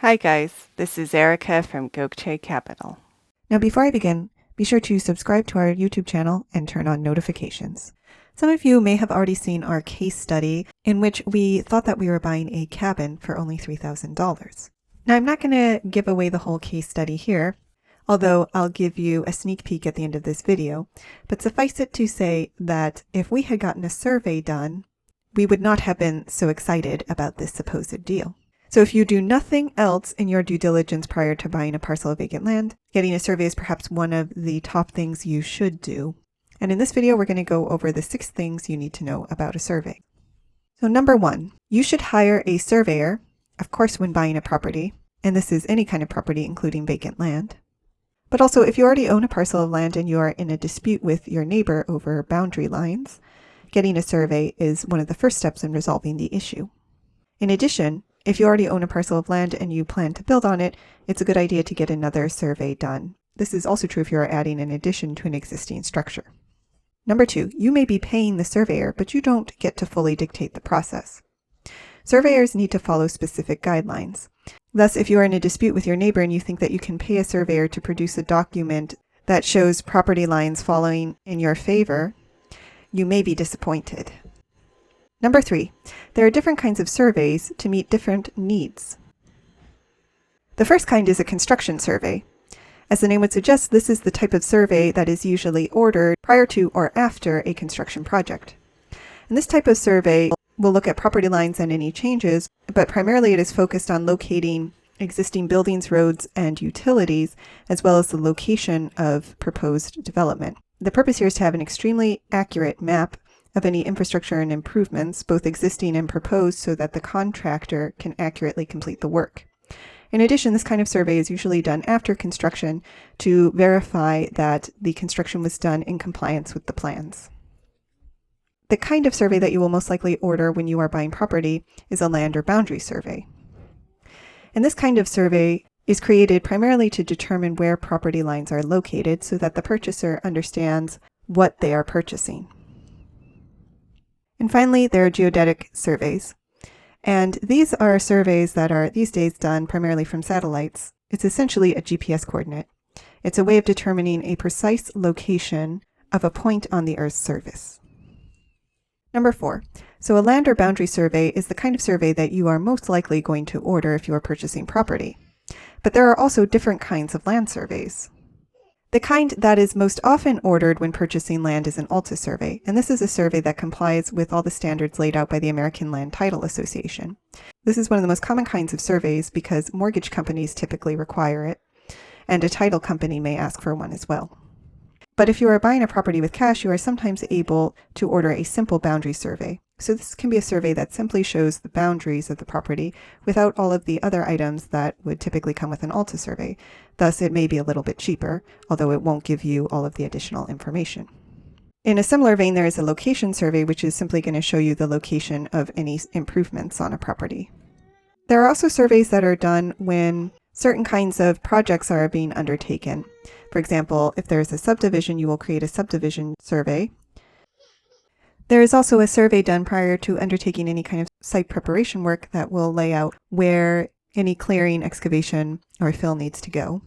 Hi guys, this is Erica from Gokce Capital. Now before I begin, be sure to subscribe to our YouTube channel and turn on notifications. Some of you may have already seen our case study in which we thought that we were buying a cabin for only $3,000. Now I'm not going to give away the whole case study here, although I'll give you a sneak peek at the end of this video, but suffice it to say that if we had gotten a survey done, we would not have been so excited about this supposed deal. So if you do nothing else in your due diligence prior to buying a parcel of vacant land, getting a survey is perhaps one of the top things you should do. And in this video, we're going to go over the 6 things you need to know about a survey. So number 1, you should hire a surveyor, of course, when buying a property, and this is any kind of property, including vacant land. But also, if you already own a parcel of land and you are in a dispute with your neighbor over boundary lines, getting a survey is one of the first steps in resolving the issue. In addition, if you already own a parcel of land and you plan to build on it, it's a good idea to get another survey done. This is also true if you are adding an addition to an existing structure. Number 2, you may be paying the surveyor, but you don't get to fully dictate the process. Surveyors need to follow specific guidelines. Thus, if you are in a dispute with your neighbor and you think that you can pay a surveyor to produce a document that shows property lines following in your favor, you may be disappointed. Number 3, there are different kinds of surveys to meet different needs. The first kind is a construction survey. As the name would suggest, this is the type of survey that is usually ordered prior to or after a construction project. And this type of survey will look at property lines and any changes, but primarily it is focused on locating existing buildings, roads, and utilities, as well as the location of proposed development. The purpose here is to have an extremely accurate map of any infrastructure and improvements, both existing and proposed, so that the contractor can accurately complete the work. In addition, this kind of survey is usually done after construction to verify that the construction was done in compliance with the plans. The kind of survey that you will most likely order when you are buying property is a land or boundary survey. And this kind of survey is created primarily to determine where property lines are located so that the purchaser understands what they are purchasing. And finally, there are geodetic surveys. And these are surveys that are these days done primarily from satellites. It's essentially a GPS coordinate. It's a way of determining a precise location of a point on the Earth's surface. Number 4, so a land or boundary survey is the kind of survey that you are most likely going to order if you are purchasing property. But there are also different kinds of land surveys. The kind that is most often ordered when purchasing land is an ALTA survey, and this is a survey that complies with all the standards laid out by the American Land Title Association. This is one of the most common kinds of surveys because mortgage companies typically require it, and a title company may ask for one as well. But if you are buying a property with cash, you are sometimes able to order a simple boundary survey. So this can be a survey that simply shows the boundaries of the property without all of the other items that would typically come with an ALTA survey. Thus, it may be a little bit cheaper, although it won't give you all of the additional information. In a similar vein, there is a location survey, which is simply going to show you the location of any improvements on a property. There are also surveys that are done when certain kinds of projects are being undertaken. For example, if there is a subdivision, you will create a subdivision survey. There is also a survey done prior to undertaking any kind of site preparation work that will lay out where any clearing, excavation, or fill needs to go.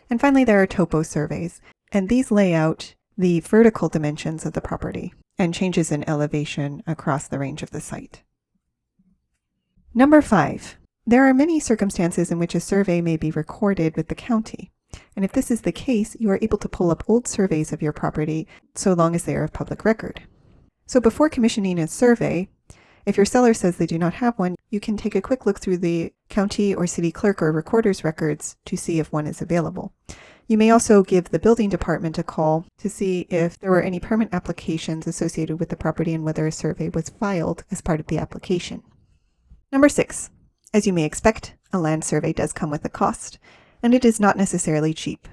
And finally, there are topo surveys, and these lay out the vertical dimensions of the property and changes in elevation across the range of the site. Number 5, there are many circumstances in which a survey may be recorded with the county. And if this is the case, you are able to pull up old surveys of your property so long as they are of public record. So before commissioning a survey, if your seller says they do not have one, you can take a quick look through the county or city clerk or recorder's records to see if one is available. You may also give the building department a call to see if there were any permit applications associated with the property and whether a survey was filed as part of the application. Number 6, as you may expect, a land survey does come with a cost, and it is not necessarily cheap.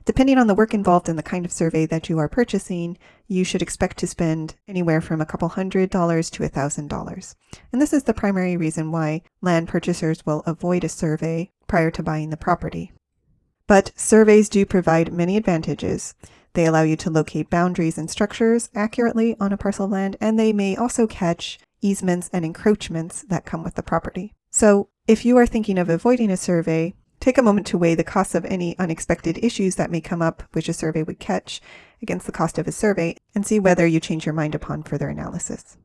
Depending on the work involved in the kind of survey that you are purchasing, you should expect to spend anywhere from a couple $100 to $1,000. And this is the primary reason why land purchasers will avoid a survey prior to buying the property. But surveys do provide many advantages. They allow you to locate boundaries and structures accurately on a parcel of land, and they may also catch easements and encroachments that come with the property. So If you are thinking of avoiding a survey, take a moment to weigh the costs of any unexpected issues that may come up which a survey would catch against the cost of a survey, and see whether you change your mind upon further analysis.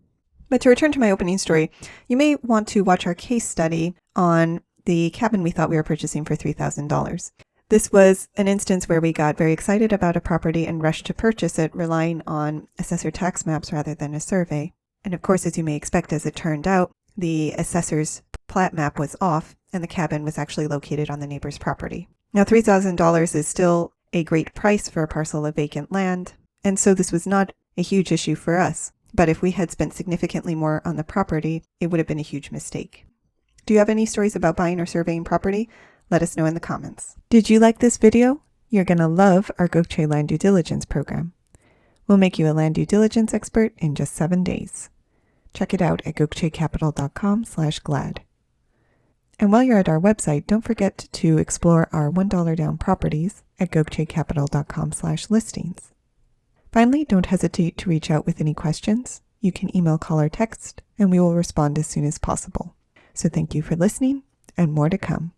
But to return to my opening story, you may want to watch our case study on the cabin we thought we were purchasing for $3,000. This was an instance where we got very excited about a property and rushed to purchase it, relying on assessor tax maps rather than a survey. And of course, as you may expect, as it turned out, the assessor's plat map was off and the cabin was actually located on the neighbor's property. Now, $3,000 is still a great price for a parcel of vacant land, and so this was not a huge issue for us. But if we had spent significantly more on the property, it would have been a huge mistake. Do you have any stories about buying or surveying property? Let us know in the comments. Did you like this video? You're going to love our Gokce Land Due Diligence program. We'll make you a land due diligence expert in just 7 days. Check it out at gokcecapital.com/glad. And while you're at our website, don't forget to explore our $1 down properties at gokcecapital.com/listings. Finally, don't hesitate to reach out with any questions. You can email, call, or text, and we will respond as soon as possible. So thank you for listening, and more to come.